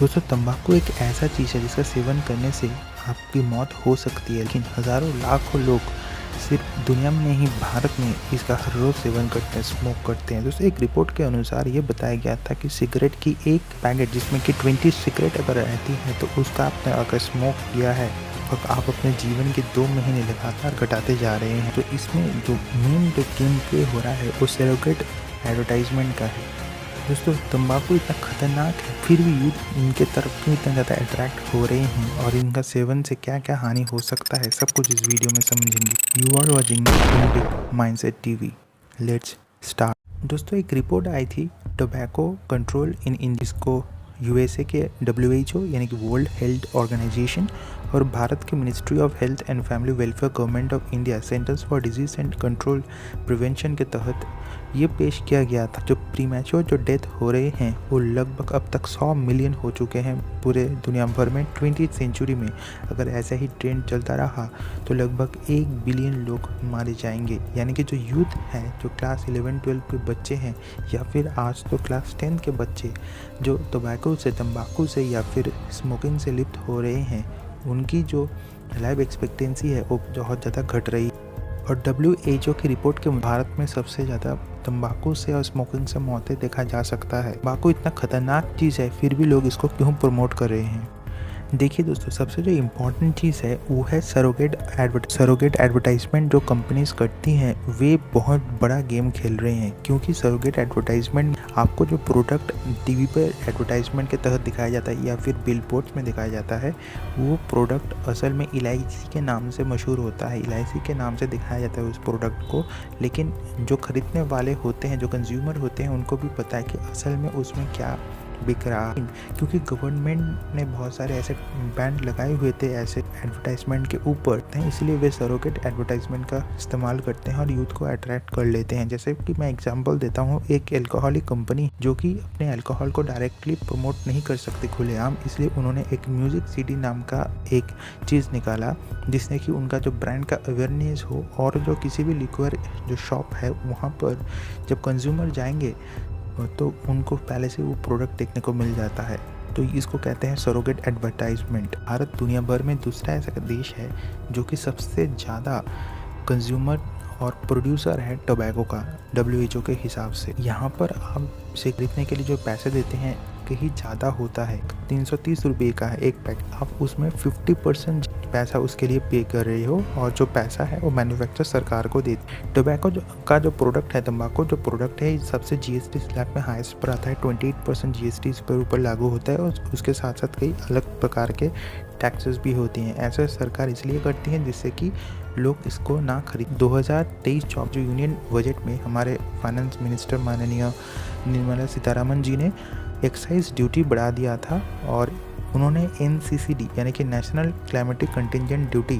दोस्तों तंबाकू एक ऐसा चीज़ है जिसका सेवन करने से आपकी मौत हो सकती है, लेकिन हज़ारों लाखों लोग सिर्फ दुनिया में नहीं भारत में इसका हर रोज़ सेवन करते हैं, स्मोक करते हैं। दोस्तों एक रिपोर्ट के अनुसार ये बताया गया था कि सिगरेट की एक पैकेट जिसमें कि 20 सिगरेट अगर रहती है तो उसका आपने अगर स्मोक किया है और आप अपने जीवन के 2 महीने लगातार घटाते जा रहे हैं, तो इसमें जो मेन जो गेम प्ले हो रहा है वो सरोगेट एडवर्टाइजमेंट का है। दोस्तों तंबाकू इतना खतरनाक है, फिर भी यूथ इनके तरफ क्यों इतना ज़्यादा अट्रैक्ट हो रहे हैं और इनका सेवन से क्या क्या हानि हो सकता है, सब कुछ इस वीडियो में समझेंगे। You are watching Indic Mindset TV, let's start. दोस्तों एक रिपोर्ट आई थी टोबैको कंट्रोल इन इंडिया को यूएसए के WHO यानी कि वर्ल्ड हेल्थ ऑर्गेनाइजेशन और भारत के ministry of health and family welfare government of India centres for disease and control prevention के तहत ये पेश किया गया था। जो प्रीमैच्योर जो डेथ हो रहे हैं वो लगभग अब तक 100 मिलियन हो चुके हैं पूरे दुनिया भर में। 20th सेंचुरी में अगर ऐसा ही ट्रेंड चलता रहा तो लगभग 1 बिलियन लोग मारे जाएंगे। यानी कि जो यूथ है, जो क्लास 11-12 के बच्चे हैं या फिर आज तो क्लास 10 के बच्चे जो टोबैको से, तंबाकू से या फिर स्मोकिंग से लिप्त हो रहे हैं, उनकी जो लाइफ एक्सपेक्टेंसी है वो बहुत ज़्यादा घट रही है। और WHO की रिपोर्ट के भारत में सबसे ज़्यादा तंबाकू से और स्मोकिंग से मौतें देखा जा सकता है। तंबाकू इतना खतरनाक चीज़ है फिर भी लोग इसको क्यों प्रमोट कर रहे हैं। देखिए दोस्तों, सबसे जो इम्पोर्टेंट चीज़ है वो है सरोगेट एडवर्टाइजमेंट। जो कंपनीज करती हैं वे बहुत बड़ा गेम खेल रहे हैं, क्योंकि सरोगेट एडवर्टाइजमेंट आपको जो प्रोडक्ट टीवी पर एडवर्टाइजमेंट के तहत दिखाया जाता है या फिर बिलबोर्ड्स में दिखाया जाता है, वो प्रोडक्ट असल में इलायची के नाम से मशहूर होता है, इलायची के नाम से दिखाया जाता है उस प्रोडक्ट को। लेकिन जो खरीदने वाले होते हैं, जो कंज्यूमर होते हैं, उनको भी पता है कि असल में उसमें क्या बिक रहा है, क्योंकि गवर्नमेंट ने बहुत सारे ऐसे बैन लगाए हुए थे ऐसे एडवर्टाइजमेंट के ऊपर, इसलिए वे सरोगेट एडवर्टाइजमेंट का इस्तेमाल करते हैं और यूथ को अट्रैक्ट कर लेते हैं। जैसे कि मैं एग्जांपल देता हूँ, एक अल्कोहलिक कंपनी जो कि अपने अल्कोहल को डायरेक्टली प्रमोट नहीं कर सकती खुलेआम, इसलिए उन्होंने एक म्यूजिक सिटी नाम का एक चीज़ निकाला जिसने कि उनका जो ब्रांड का अवेयरनेस हो, और जो किसी भी लिक्वर जो शॉप है वहाँ पर जब कंज्यूमर जाएंगे तो उनको पहले से वो प्रोडक्ट देखने को मिल जाता है। तो इसको कहते हैं सरोगेट एडवर्टाइजमेंट। भारत दुनिया भर में दूसरा ऐसा देश है जो कि सबसे ज़्यादा कंज्यूमर और प्रोड्यूसर है टोबैको का WHO के हिसाब से। यहाँ पर आप इसे खरीदने के लिए जो पैसे देते हैं कहीं ज़्यादा होता है। 330 रुपये का है एक पैकेट, आप उसमें 50% पैसा उसके लिए पे कर रहे हो और जो पैसा है वो मैन्युफैक्चर सरकार को देती है। टोबैको का जो प्रोडक्ट है, तंबाकू जो प्रोडक्ट है, सबसे GST स्लैब में हाईएस्ट पर आता है। 28% GST इस पर ऊपर लागू होता है और उसके साथ साथ कई अलग प्रकार के टैक्सेस भी होती हैं। ऐसे सरकार इसलिए करती है जिससे कि लोग इसको ना खरीद। 2023-24 जो यूनियन बजट में हमारे फाइनेंस मिनिस्टर माननीय निर्मला सीतारमण जी ने एक्साइज ड्यूटी बढ़ा दिया था और उन्होंने NCCD यानी कि नेशनल क्लाइमेटिक कंटिजेंट ड्यूटी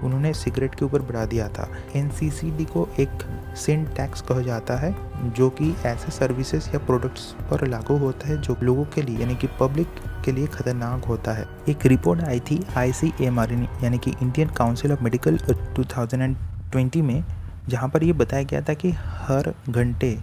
उन्होंने सिगरेट के ऊपर बढ़ा दिया था। NCCD को एक सेंट टैक्स कहा जाता है जो कि ऐसे सर्विसेज या प्रोडक्ट्स पर लागू होता है जो लोगों के लिए यानी कि पब्लिक के लिए खतरनाक होता है। एक रिपोर्ट आई थी ICMR यानी कि इंडियन काउंसिल ऑफ मेडिकल 2020 में, जहाँ पर ये बताया गया था कि हर घंटे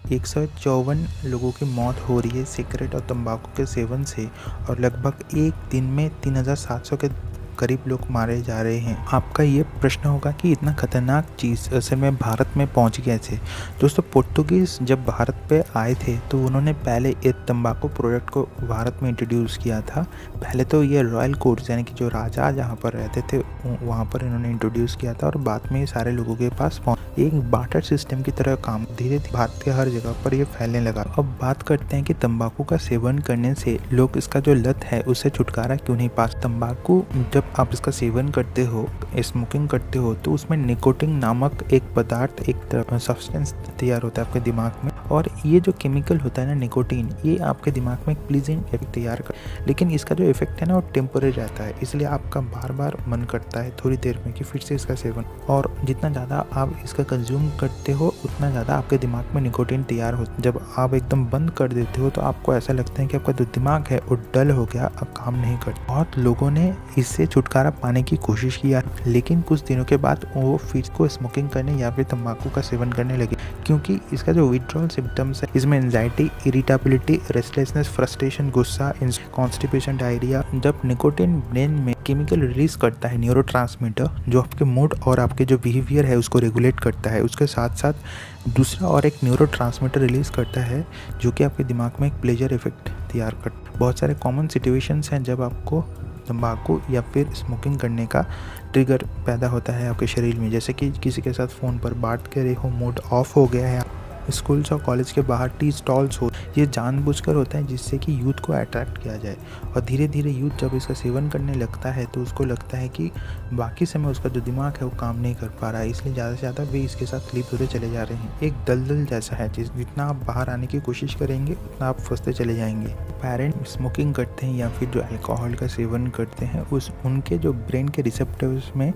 154 लोगों की मौत हो रही है सिगरेट और तंबाकू के सेवन से, और लगभग एक दिन में 3700 के करीब लोग मारे जा रहे हैं। आपका ये प्रश्न होगा कि इतना खतरनाक चीज़ असल में भारत में पहुंच गया थे। दोस्तों पुर्तगालीज जब भारत पे आए थे तो उन्होंने पहले एक तंबाकू प्रोडक्ट को भारत में इंट्रोड्यूस किया था। पहले तो ये रॉयल कोर्ट्स यानी कि जो राजा जहाँ पर रहते थे वहाँ पर इन्होंने इंट्रोड्यूस किया था और बाद में ये सारे लोगों के पास एक बार्टर सिस्टम की तरह काम धीरे धीरे भारत के हर जगह पर ये फैलने लगा। अब बात करते हैं कि तंबाकू का सेवन करने से लोग इसका जो लत है उससे छुटकारा क्यों नहीं पा। तंबाकू जब आप इसका सेवन करते हो, स्मोकिंग करते हो, तो उसमें निकोटिन नामक एक पदार्थ, एक सब्सटेंस तैयार होता है आपके दिमाग में, और ये जो केमिकल होता है ना निकोटिन, ये आपके दिमाग में एक प्लीजेंट इफेक्ट तैयार कर, लेकिन इसका जो इफेक्ट है ना वो टेम्पररी रहता है, इसलिए आपका बार बार मन करता है थोड़ी देर में कि फिर से इसका सेवन, और जितना ज़्यादा आप इसका कंज्यूम करते हो उतना ज़्यादा आपके दिमाग में निकोटिन तैयार होता है। जब आप एकदम बंद कर देते हो तो आपको ऐसा लगता है कि आपका जो दिमाग है वो डल हो गया, अब काम नहीं करता। बहुत लोगों ने इससे छुटकारा पाने की कोशिश किया, लेकिन कुछ दिनों के बाद वो फिर को स्मोकिंग करने या फिर तंबाकू का सेवन करने लगे, क्योंकि इसका जो विड्रॉल सिम्टम्स है। इसमें एंजाइटी, इरिटेबिलिटी, रेस्टलेसनेस, फ्रस्ट्रेशन, गुस्सा, कॉन्स्टिपेशन, डायरिया। जब निकोटिन ब्रेन में केमिकल रिलीज करता है, न्यूरोट्रांसमीटर, जो आपके मूड और आपके जो बिहेवियर है उसको रेगुलेट करता है, उसके साथ साथ दूसरा और एक न्यूरोट्रांसमीटर रिलीज करता है जो कि आपके दिमाग में एक प्लेजर इफेक्ट तैयार करता है। बहुत सारे कॉमन सिचुएशंस हैं जब आपको तंबाकू या फिर स्मोकिंग करने का ट्रिगर पैदा होता है आपके शरीर में, जैसे कि किसी के साथ फ़ोन पर बात कर रहे हो, मूड ऑफ हो गया है, स्कूल्स और कॉलेज के बाहर टी स्टॉल्स हो। ये जानबूझकर होता है जिससे कि यूथ को अट्रैक्ट किया जाए, और धीरे धीरे यूथ जब इसका सेवन करने लगता है तो उसको लगता है कि बाकी समय उसका जो दिमाग है वो काम नहीं कर पा रहा है, इसलिए ज़्यादा से ज़्यादा वे इसके साथ लिप्त होते चले जा रहे हैं। एक दलदल जैसा है, जितना आप बाहर आने की कोशिश करेंगे उतना आप फंसते चले जाएंगे। पेरेंट स्मोकिंग करते हैं या फिर जो अल्कोहल का सेवन करते हैं, उनके जो ब्रेन के रिसेप्टर्स में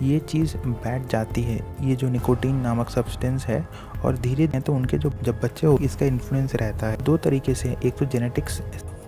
ये चीज़ बैठ जाती है, ये जो निकोटीन नामक सब्सटेंस है, और धीरे धीरे तो उनके जो जब बच्चे हो इसका इन्फ्लुएंस रहता है दो तरीके से। एक तो जेनेटिक्स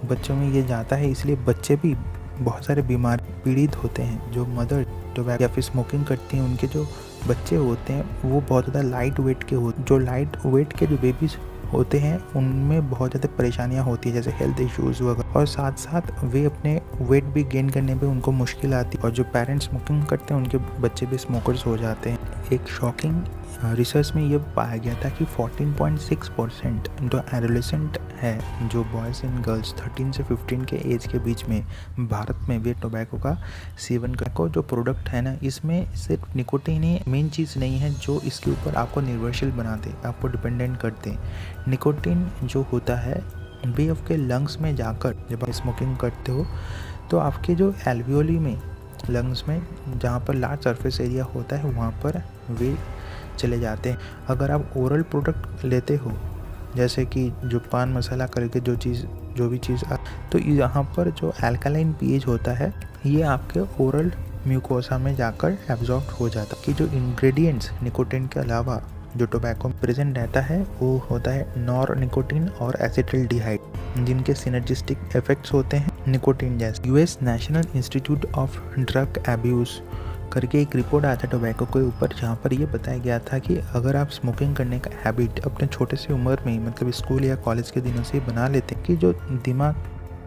बच्चों में ये जाता है, इसलिए बच्चे भी बहुत सारे बीमार पीड़ित होते हैं। जो मदर टोबैको या फिर स्मोकिंग करती हैं, उनके जो बच्चे होते हैं वो बहुत ज़्यादा लाइट वेट के होते हैं। जो लाइट वेट के जो बेबीज होते हैं उनमें बहुत ज़्यादा परेशानियां होती है, जैसे हेल्थ इश्यूज़ वगैरह, और साथ साथ वे अपने वेट भी गेन करने पे उनको मुश्किल आती है। और जो पेरेंट्स स्मोकिंग करते हैं उनके बच्चे भी स्मोकर्स हो जाते हैं। एक शॉकिंग रिसर्च में ये पाया गया था कि 14.6% जो एडोलेसेंट है, जो बॉयज़ एंड गर्ल्स 13 से 15 के एज के बीच में भारत में वे टोबैको का सेवन को जो प्रोडक्ट है ना, इसमें सिर्फ निकोटीन ही मेन चीज़ नहीं है जो इसके ऊपर आपको निर्भरशील बना दे, आपको डिपेंडेंट कर दे। निकोटीन जो होता है वे आपके लंग्स में जाकर, जब आप स्मोकिंग करते हो तो आपके जो एल्वियोली में, लंग्स में जहाँ पर लार्ज सरफेस एरिया होता है वहाँ पर वे चले जाते हैं। अगर आप ओरल प्रोडक्ट लेते हो, जैसे कि जो पान मसाला करके जो भी चीज़ तो यहाँ पर जो अल्कालाइन पीएच होता है ये आपके ओरल म्यूकोसा में जाकर एब्जॉर्ब हो जाता है। कि जो इंग्रेडिएंट्स निकोटीन के अलावा जो टोबैको में प्रेजेंट रहता है वो होता है नॉर निकोटीन और एसिटिल्डिहाइड, जिनके सिनर्जिस्टिक इफेक्ट्स होते हैं निकोटीन जैसे। US national institute of drug abuse करके एक रिपोर्ट आया था टोबैको के ऊपर, जहाँ पर ये बताया गया था कि अगर आप स्मोकिंग करने का हैबिट अपने छोटे से उम्र में, मतलब स्कूल या कॉलेज के दिनों से बना लेते हैं, कि जो दिमाग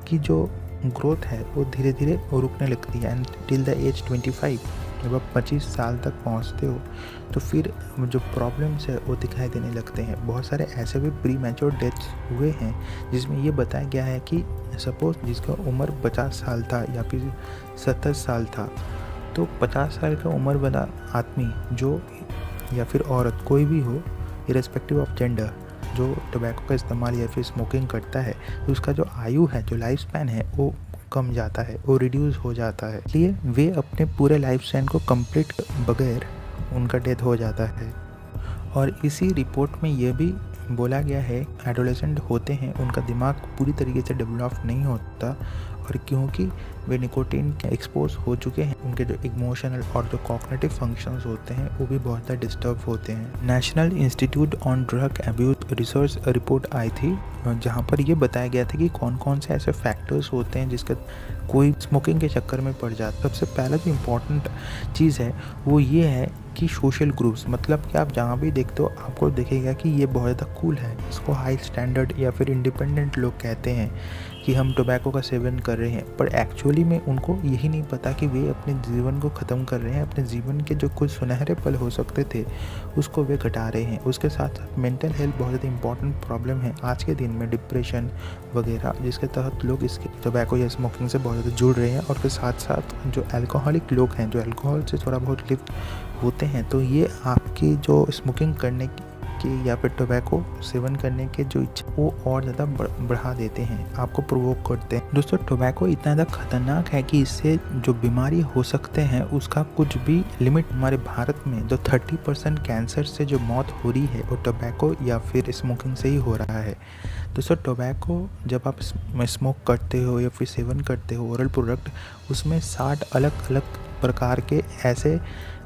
की जो ग्रोथ है वो धीरे धीरे रुकने लगती है। एंड टिल द एज 25, जब आप 25 साल तक पहुंचते हो तो फिर जो प्रॉब्लम्स है वो दिखाई देने लगते हैं। बहुत सारे ऐसे भी प्री मैच्योर डेथ्स हुए हैं जिसमें ये बताया गया है कि सपोज जिसका उम्र 50 साल था या फिर 70 साल था, तो 50 साल का उम्र वाला आदमी जो, या फिर औरत, कोई भी हो, इरेस्पेक्टिव ऑफ जेंडर, जो टोबैको का इस्तेमाल या फिर स्मोकिंग करता है, तो उसका जो आयु है, जो लाइफ स्पैन है वो कम जाता है, वो रिड्यूस हो जाता है। इसलिए वे अपने पूरे लाइफ स्पैन को कंप्लीट बगैर उनका डेथ हो जाता है। और इसी रिपोर्ट में ये भी बोला गया है एडोलेसेंट होते हैं उनका दिमाग पूरी तरीके से डेवलप नहीं होता, और क्योंकि वे निकोटीन के एक्सपोज हो चुके हैं, उनके जो इमोशनल और जो कॉग्निटिव फंक्शंस होते हैं वो भी बहुत ज़्यादा डिस्टर्ब होते हैं। National institute on drug abuse research report आई थी जहाँ पर ये बताया गया था कि कौन कौन से ऐसे फैक्टर्स होते हैं जिसका कोई स्मोकिंग के चक्कर में पड़ जाता है। सबसे पहला जो इम्पोर्टेंट चीज़ है वो ये है कि सोशल ग्रुप्स, मतलब कि आप जहाँ भी देखते हो आपको दिखेगा कि ये बहुत ज़्यादा कूल है, इसको हाई स्टैंडर्ड या फिर इंडिपेंडेंट लोग कहते हैं कि हम टोबैको का सेवन कर रहे हैं, पर एक्चुअली में उनको यही नहीं पता कि वे अपने जीवन को ख़त्म कर रहे हैं। अपने जीवन के जो कुछ सुनहरे पल हो सकते थे उसको वे घटा रहे हैं। उसके साथ साथ मेंटल हेल्थ बहुत ज़्यादा इंपॉर्टेंट प्रॉब्लम है आज के दिन में, डिप्रेशन वगैरह, जिसके तहत लोग इसके टोबैको या स्मोकिंग से बहुत ज़्यादा जुड़ रहे हैं। और के साथ साथ जो अल्कोहलिक लोग हैं, जो अल्कोहल से थोड़ा बहुत लिप्त होते हैं, तो ये आपकी जो स्मोकिंग करने की या फिर टोबैको सेवन करने के जो इच्छा वो और ज़्यादा बढ़ा देते हैं, आपको प्रोवोक करते हैं। दोस्तों, टोबैको इतना ज़्यादा खतरनाक है कि इससे जो बीमारी हो सकते हैं उसका कुछ भी लिमिट। हमारे भारत में जो 30% कैंसर से जो मौत हो रही है वो टोबैको या फिर स्मोकिंग से ही हो रहा है। दोस्तों, टोबैको जब आप स्मोक करते हो या फिर सेवन करते हो ओरल प्रोडक्ट, उसमें 60 अलग अलग प्रकार के ऐसे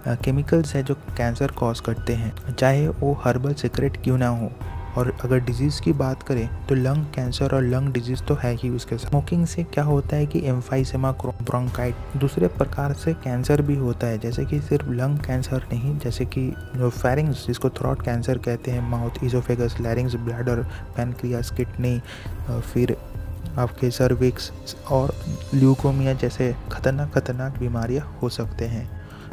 केमिकल्स हैं जो कैंसर कॉज करते हैं, चाहे वो हर्बल सिगरेट क्यों ना हो। और अगर डिजीज़ की बात करें तो लंग कैंसर और लंग डिजीज़ तो है ही उसके साथ। स्मोकिंग से क्या होता है कि एम्फाइसेमा, ब्रोंकाइट, दूसरे प्रकार से कैंसर भी होता है, जैसे कि सिर्फ लंग कैंसर नहीं, जैसे कि जो फेरिंग्स जिसको थ्रोट कैंसर कहते हैं, mouth, oesophagus, larynx, bladder, pancreas, kidney, फिर आपके सर्विक्स और ल्यूकोमिया जैसे खतरनाक बीमारियां हो सकते हैं।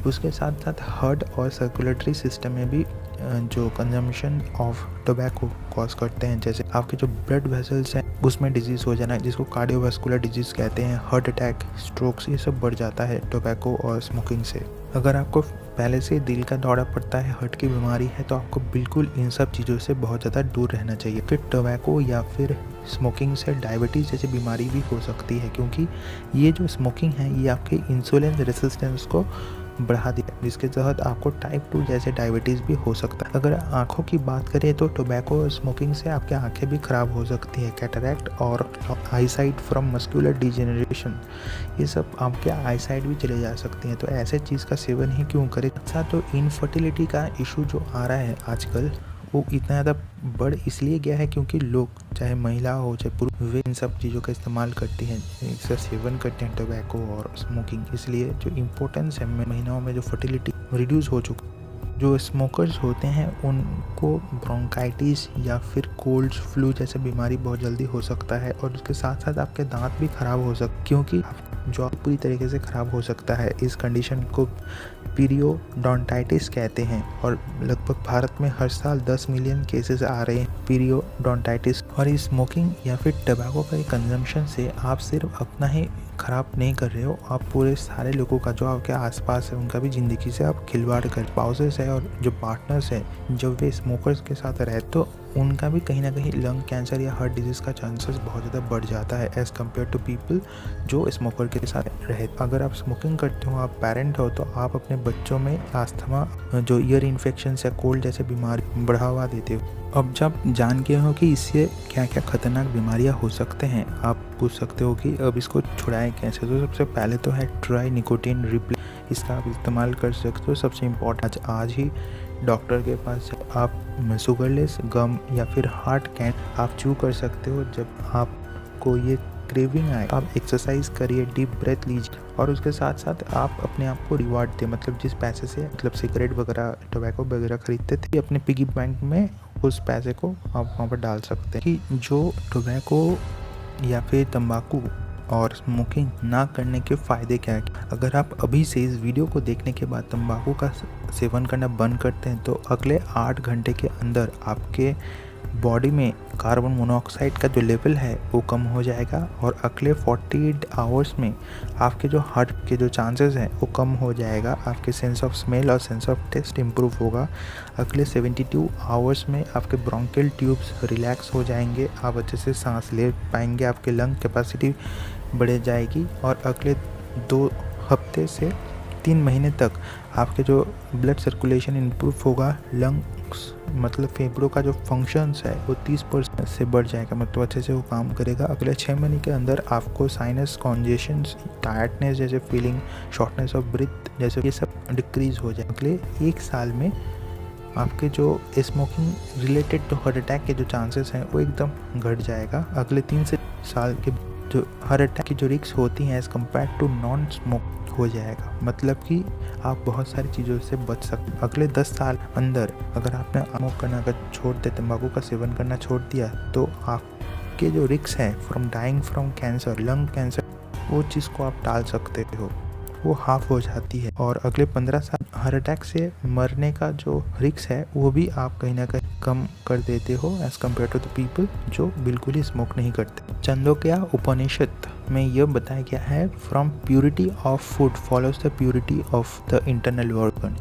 उसके साथ साथ हार्ट और सर्कुलेटरी सिस्टम में भी जो कंजम्पशन ऑफ टोबैको कॉज करते हैं, जैसे आपके जो ब्लड वेसल्स हैं उसमें डिजीज़ हो जाना, जिसको कार्डियोवास्कुलर डिजीज़ कहते हैं, हार्ट अटैक, स्ट्रोक्स, ये सब बढ़ जाता है टोबैको और स्मोकिंग से। अगर आपको पहले से दिल का दौरा पड़ता है, हार्ट की बीमारी है, तो आपको बिल्कुल इन सब चीज़ों से बहुत ज़्यादा दूर रहना चाहिए। फिर टोबैको या फिर स्मोकिंग से डायबिटीज़ जैसी बीमारी भी हो सकती है, क्योंकि ये जो स्मोकिंग है ये आपके इंसुलिन रेसिस्टेंस को बढ़ा दिया, जिसके तहत आपको टाइप 2 जैसे डायबिटीज़ भी हो सकता है। अगर आँखों की बात करें तो टोबैको और स्मोकिंग से आपकी आँखें भी ख़राब हो सकती है, कैटरैक्ट और आईसाइट फ्रॉम मस्कुलर डिजेनरेशन, ये सब आपके आईसाइट भी चले जा सकती हैं। तो ऐसे चीज़ का सेवन ही क्यों करें। अच्छा, तो इनफर्टिलिटी का इशू जो आ रहा है आजकल, वो इतना ज़्यादा बढ़ इसलिए गया है क्योंकि लोग, चाहे महिला हो चाहे पुरुष, वे इन सब चीज़ों का इस्तेमाल करती हैं, इसका सेवन करते हैं टोबैको और स्मोकिंग। इसलिए जो इम्पोर्टेंस है महीनों में जो फर्टिलिटी रिड्यूस हो चुका। जो स्मोकर्स होते हैं उनको ब्रोंकाइटिस या फिर कोल्ड फ्लू जैसे बीमारी बहुत जल्दी हो सकता है, और उसके साथ साथ आपके दांत भी खराब हो सकते, क्योंकि जो पूरी तरीके से ख़राब हो सकता है। इस कंडीशन को पीरियोडोंटाइटिस कहते हैं, और लगभग भारत में हर साल 10 मिलियन केसेस आ रहे हैं पीरियोडोंटाइटिस। और इस स्मोकिंग या फिर टबैको का कंजम्पशन से आप सिर्फ अपना ही ख़राब नहीं कर रहे हो, आप पूरे सारे लोगों का जो आपके आसपास है उनका भी ज़िंदगी से आप खिलवाड़ कर। स्पाउसेस है और जो पार्टनर्स हैं, जब वे स्मोकर्स के साथ रहे तो उनका भी कहीं ना कहीं लंग कैंसर या हार्ट डिजीज़ का चांसेस बहुत ज़्यादा बढ़ जाता है एज़ कम्पेयर टू पीपल जो स्मोकर के साथ रहे। अगर आप स्मोकिंग करते हो, आप पेरेंट हो, तो आप अपने बच्चों में अस्थमा, जो ईयर इन्फेक्शन या कोल्ड जैसे बीमारी बढ़ावा देते हो। अब जब जान गए हो कि इससे क्या क्या खतरनाक बीमारियां हो सकते हैं, आप पूछ सकते हो कि अब इसको छुड़ाएं कैसे। तो सबसे पहले तो है ट्राई निकोटीन रिप्लेस, इसका आप इस्तेमाल कर सकते हो। सबसे इम्पोर्टेंट, आज ही डॉक्टर के पास आप शुगरलेस गम या फिर हार्ट कैंड आप चू कर सकते हो। जब आपको ये क्रेविंग आए, आप एक्सरसाइज करिए, डीप ब्रेथ लीजिए, और उसके साथ साथ आप अपने आप को रिवार्ड दें। मतलब जिस पैसे से सिगरेट वगैरह, टोबैको वगैरह खरीदते थे, अपने पिगी बैंक में उस पैसे को आप वहाँ पर डाल सकते हैं। कि जो टोबैको या फिर तंबाकू और स्मोकिंग ना करने के फ़ायदे क्या है। अगर आप अभी से इस वीडियो को देखने के बाद तंबाकू का सेवन करना बंद करते हैं, तो अगले 8 घंटे के अंदर आपके बॉडी में कार्बन मोनोऑक्साइड का जो लेवल है वो कम हो जाएगा, और अगले 48 आवर्स में आपके जो हार्ट के जो चांसेस हैं वो कम हो जाएगा। आपके सेंस ऑफ स्मेल और सेंस ऑफ टेस्ट इम्प्रूव होगा। अगले 72 आवर्स में आपके ब्रोंकियल ट्यूब्स रिलैक्स हो जाएंगे, आप अच्छे से सांस ले पाएंगे, आपके लंग कैपेसिटी बढ़ जाएगी, और अगले 2 हफ्ते से 3 महीने तक आपके जो ब्लड सर्कुलेशन इम्प्रूव होगा। लंग्स मतलब फेफड़ों का जो फंक्शंस है वो 30% से बढ़ जाएगा, मतलब अच्छे से वो काम करेगा। अगले 6 महीने के अंदर आपको साइनस कॉन्जेशंस, टायर्डनेस जैसे फीलिंग, शॉर्टनेस ऑफ ब्रीथ जैसे ये सब डिक्रीज हो जाए। अगले 1 साल में आपके जो स्मोकिंग रिलेटेड तो हार्ट अटैक के जो चांसेस हैं वो एकदम घट जाएगा। अगले 3 से साल के जो हार्ट अटैक की जो रिस्क होती हैं as compare to non smoke हो जाएगा, मतलब कि आप बहुत सारी चीज़ों से बच सकते हैं। अगले 10 साल अंदर अगर आपने स्मोक करना अगर छोड़ दिया, तंबाकू का सेवन करना छोड़ दिया, तो आपके जो रिस्क है from dying from cancer, lung cancer, वो चीज़ को आप टाल सकते हो, वो हाफ हो जाती है। और अगले 15 साल हार्ट अटैक से मरने का जो रिस्क है वो भी आप कहीं ना कहीं कम कर देते हो as compare to the people जो बिल्कुल ही स्मोक नहीं करते। छंदोग्या उपनिषद में यह बताया गया है, from purity of food follows the purity of the internal organ,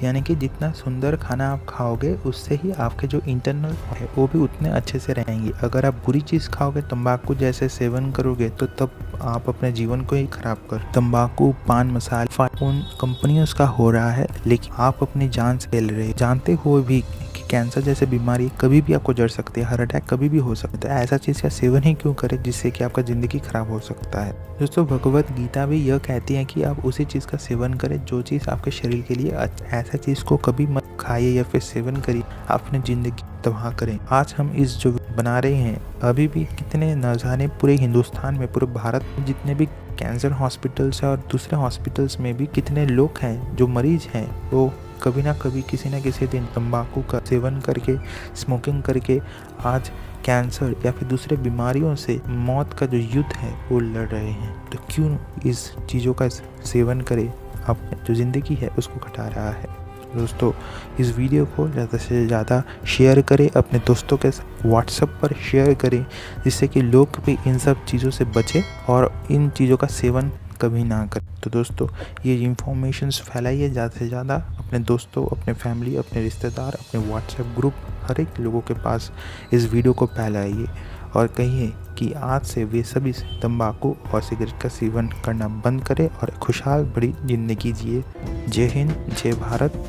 यानी कि जितना सुंदर खाना आप खाओगे उससे ही आपके जो इंटरनल है वो भी उतने अच्छे से रहेंगे। अगर आप बुरी चीज़ खाओगे, तंबाकू जैसे सेवन करोगे, तो तब आप अपने जीवन को ही खराब कर। तंबाकू, पान मसाला उन कंपनियों का हो रहा है, लेकिन आप अपनी जान से खेल रहे, जानते हुए भी कि कैंसर जैसे बीमारी कभी भी आपको जड़ सकती है, हार्ट अटैक कभी भी हो सकता है। ऐसा चीज़ का सेवन ही क्यों करें जिससे कि आपका ज़िंदगी खराब हो सकता है। दोस्तों, भगवत गीता भी यह कहती है कि आप उसी चीज़ का सेवन करें जो चीज़ आपके शरीर के लिए अच्छा। ऐसा चीज़ को कभी मत खाइए या फिर सेवन करिए, अपने ज़िंदगी तबाह करें। आज हम इस जो बना रहे हैं, अभी भी कितने न जाने पूरे हिंदुस्तान में, पूरे भारत में जितने भी कैंसर हॉस्पिटल्स हैं और दूसरे हॉस्पिटल्स में भी कितने लोग हैं जो मरीज हैं, वो कभी ना कभी किसी न किसी दिन तंबाकू का सेवन करके, स्मोकिंग करके आज कैंसर या फिर दूसरे बीमारियों से मौत का जो युद्ध है वो लड़ रहे हैं। तो क्यों इस चीज़ों का सेवन करें, अपनी जो ज़िंदगी है उसको घटा रहा है। दोस्तों, इस वीडियो को ज़्यादा से ज़्यादा शेयर करें, अपने दोस्तों के साथ व्हाट्सएप पर शेयर करें, जिससे कि लोग भी इन सब चीज़ों से बचें और इन चीज़ों का सेवन कभी ना करें। तो दोस्तों, ये इंफॉर्मेशंस फैलाइए ज़्यादा से ज़्यादा, अपने दोस्तों, अपने फैमिली, अपने रिश्तेदार, अपने व्हाट्सएप ग्रुप, हर एक लोगों के पास इस वीडियो को फैलाइए और कहिए कि आज से वे सभी तंबाकू और सिगरेट का सेवन करना बंद करें और खुशहाल बड़ी ज़िंदगी जिए। जय हिंद, जय भारत।